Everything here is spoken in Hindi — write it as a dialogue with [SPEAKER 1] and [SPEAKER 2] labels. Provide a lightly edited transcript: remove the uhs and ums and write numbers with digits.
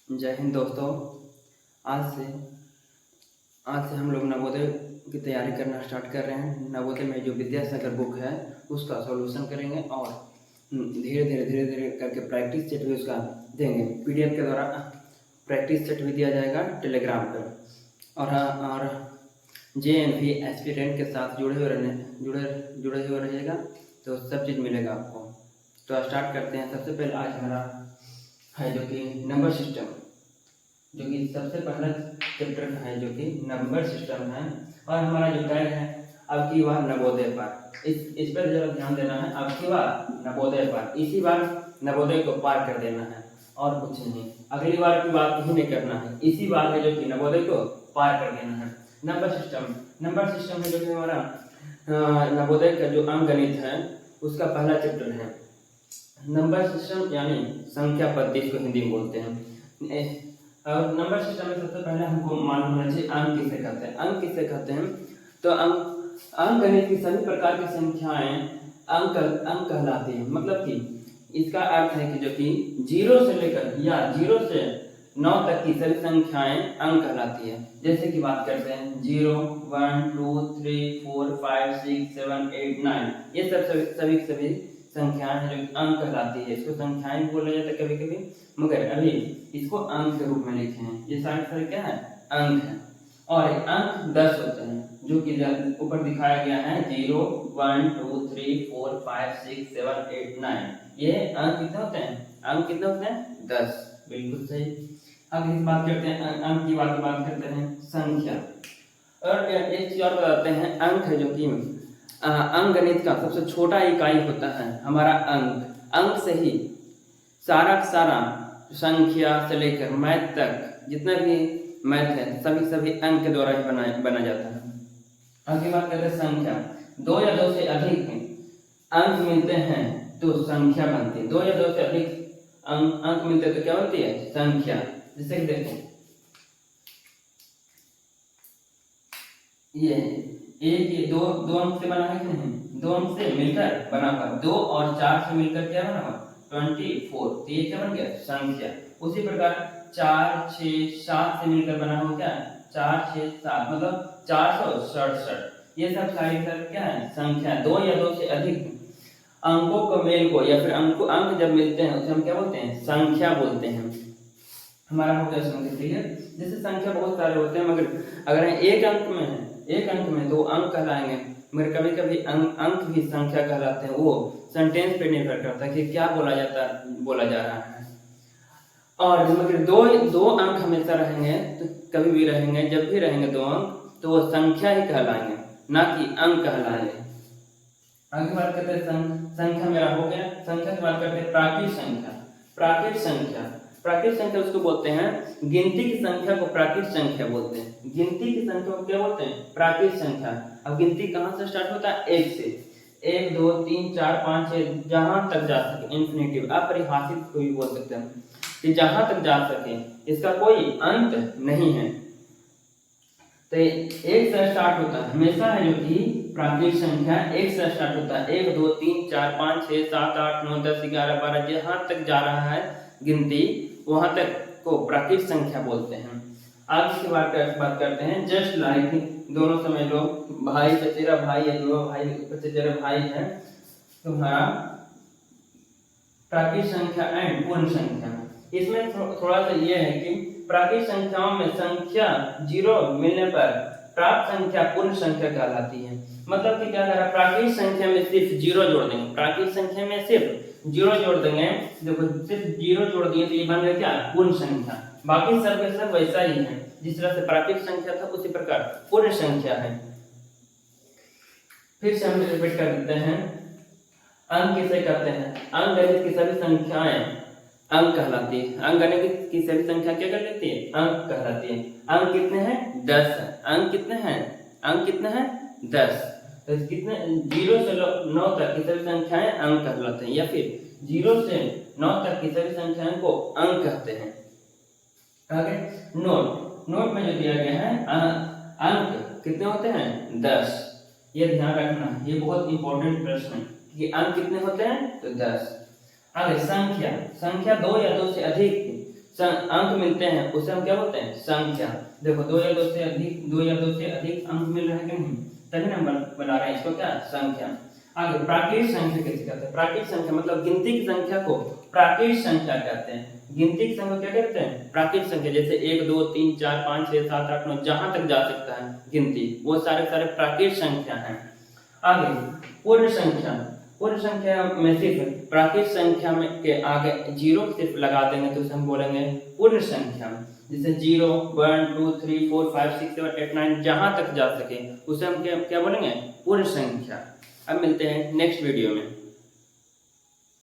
[SPEAKER 1] जय हिंद दोस्तों। आज से आज से हम लोग नवोदय की तैयारी करना स्टार्ट कर रहे हैं। नवोदय में जो विद्यासागर बुक है उसका सॉल्यूशन करेंगे और धीरे धीरे करके प्रैक्टिस सेट भी उसका देंगे। पीडीएफ के द्वारा प्रैक्टिस सेट भी दिया जाएगा टेलीग्राम पर। और JNV एस्पिरेंट के साथ जुड़े हुए रहिएगा तो सब चीज़ मिलेगा आपको। तो स्टार्ट करते हैं। सबसे पहले आज हमारा है जो कि नंबर सिस्टम, जो कि सबसे पहला चैप्टर है जो कि नंबर सिस्टम है। और हमारा जो टैग है अब की बार नवोदय पर, इस पर जरा ध्यान देना है। अब की बार नवोदय पर, इसी बार नवोदय को पार कर देना है और कुछ नहीं। अगली बार की बात ही नहीं करना है, इसी बार है जो कि नवोदय को पार कर देना है। नंबर सिस्टम है जो कि हमारा नवोदय का जो अंकगणित है उसका पहला चैप्टर है। नंबर सिस्टम यानी संख्या पद्धति को हिंदी में बोलते हैं। और नंबर सिस्टम में सबसे पहले हमको मालूम होना चाहिए अंक किसे कहते हैं। अंक किसे कहते हैं तो अंकगणित की सभी प्रकार की संख्याएं अंक कहलाती हैं। मतलब कि इसका अर्थ है कि जो कि 0 से लेकर या 0 से 9 तक की सभी संख्याएं अंक कहलाती है। जैसे कि बात करते हैं 0, 1, 2, 3, 4, 5, 6, 7, 8, 9, ये सभी संख्याएं हैं जो अंक कहलाती है। इसको संख्याएं बोला जाता है कभी कभी, मगर अभी इसको अंक के रूप में लिखे हैं। ये सारे क्या है? अंक है। और अंक 10 होते हैं जो कि ऊपर दिखाया गया है 0, 1, 2, 3, 4, 5, 6, 7, 8, 9। ये अंक कितने होते हैं? अंक कितने होते हैं? 10। बिल्कुल सही। अब इस बात करते हैं अंक की बात करते हैं संख्या। और एक चीज और बताते हैं, अंक है जो कि अंकगणित का सबसे छोटा इकाई होता है हमारा अंक से ही सारा संख्या से लेकर मैथ तक जितना भी मैथ है सभी अंक के द्वारा ही बना जाता है। आगे बात करते हैं संख्या। 2 या 2 से अधिक अंक मिलते हैं तो संख्या बनती है। 2 या 2 से अधिक अंक मिलते हैं तो क्या बनती है? संख्या। जैसे कि देखो ये एक दो अंक से बना है कि नहीं? 2 अंक से मिलकर बना हुआ। 2 और 4 से मिलकर क्या बना हुआ? 24। तो ये क्या बन गया? संख्या। उसी प्रकार 4, 6, 7 से मिलकर बना हुआ क्या? 4, 6, 7 मतलब 467। ये सब सारी क्या है? संख्या। 2 या 2 से अधिक अंकों का मेल को या फिर अंक जब मिलते हैं उसे हम क्या बोलते हैं? संख्या बोलते हैं। हमारा हो गया संख्या। ठीक है। जैसे संख्या बहुत सारे होते हैं, मगर अगर एक अंक में 2 अंक कहलाएंगे, मगर कभी कभी अंक भी संख्या कहलाते हैं। वो सेंटेंस पे निर्भर करता है कि क्या बोला जा रहा है। और मगर दो अंक हमेशा रहेंगे तो कभी भी रहेंगे, जब भी रहेंगे 2 अंक तो वो संख्या ही कहलाएंगे, ना कि अंक कहलाएंगे। आगे बात करते हैं संख्या मेरा हो गया। संख्या की बात करते हैं प्राकृत संख्या उसको बोलते हैं। गिनती की संख्या को प्राकृत संख्या बोलते हैं। गिनती की संख्या को क्या बोलते हैं? प्राकृत संख्या। अब गिनती कहाँ से स्टार्ट होता है? 1 से। 1, 2, 3, 4, 5, 6 जहां तक जा सके। इन्फिनिटिव अपरिभाषित को भी बोल सकते हैं कि जहां तक जा सके, इसका कोई अंत नहीं है। तो 1 से स्टार्ट होता है हमेशा है जो कि प्राकृत संख्या 1 से स्टार्ट होता है। 1, 2, 3, 4, 5, 6, 7, 8, 9, 10, 11, 12 जहां तक जा रहा है गिनती वहां तक को प्राकृत संख्या बोलते हैं। आगे की बात करते हैं। जस्ट लाइक दोनों समय लोग भाई चचेरा भाई या दोनों भाई चचेरा भाई है तुम्हारा प्राकृत संख्या एंड पूर्ण संख्या। इसमें थोड़ा सा ये है कि प्राकृत संख्याओं में संख्या 0 मिलने पर प्राप्त संख्या पूर्ण संख्या कहलाती है। मतलब कि क्या करा? प्राकृत संख्या में सिर्फ 0 जोड़ देंगे। प्राकृत संख्या में सिर्फ 0 जोड़ देंगे। देखो सिर्फ 0 जोड़ दिए तो ये बन गया क्या? पूर्ण संख्या। बाकी सब के सब वैसा ही है। जिस तरह से प्राकृत संख्या था उसी प्रकार पूर्ण संख्या है। फिर से हम रिपीट कर देते हैं। अंक किसे कहते हैं? अंकगणित की सभी संख्याएं अंक कहलाती है। अंकगणित की सभी संख्या क्या कहलाती है? अंक कहलाती है। अंक कितने हैं? 10 है। अंक कितने हैं? 10। तो कितने 0 से 9 तक की सभी संख्याएं अंक कहलाते हैं, या फिर 0 से 9 तक की सभी संख्याओं को अंक कहते हैं। आगे नोट में जो दिया गया है अंक कितने होते हैं? 10। ये ध्यान रखना, ये बहुत इंपॉर्टेंट प्रश्न है कि अंक कितने होते हैं? तो 10। आगे संख्या 2 या 2 से अधिक अंक मिलते हैं उसे हम क्या बोलते हैं? संख्या। देखो 2 या 2 से अधिक अंक मिल रहे हैं कि नहीं, तभी हम बना रहे हैं इसको क्या? संख्या। आगे प्राकृत संख्या किसे कहते हैं? प्राकृत संख्या मतलब गिनती की संख्या को प्राकृत संख्या कहते हैं। गिनती की संख्या क्या कहते हैं? प्राकृत संख्या। जैसे 1 2 3 4 5 6 7 8 9 जहां तक जा सकता है गिनती, वो सारे प्राकृत संख्या हैं। आगे पूर्ण संख्या। पूर्ण संख्या में सिर्फ प्राकृत संख्या में के आगे जीरो सिर्फ लगा देंगे तो उसे हम बोलेंगे पूर्ण संख्या। जैसे 0 1 2 3 4 5 6 7 8 9 जहां तक जा सके उसे हम क्या बोलेंगे? पूर्ण संख्या। अब मिलते हैं नेक्स्ट वीडियो में।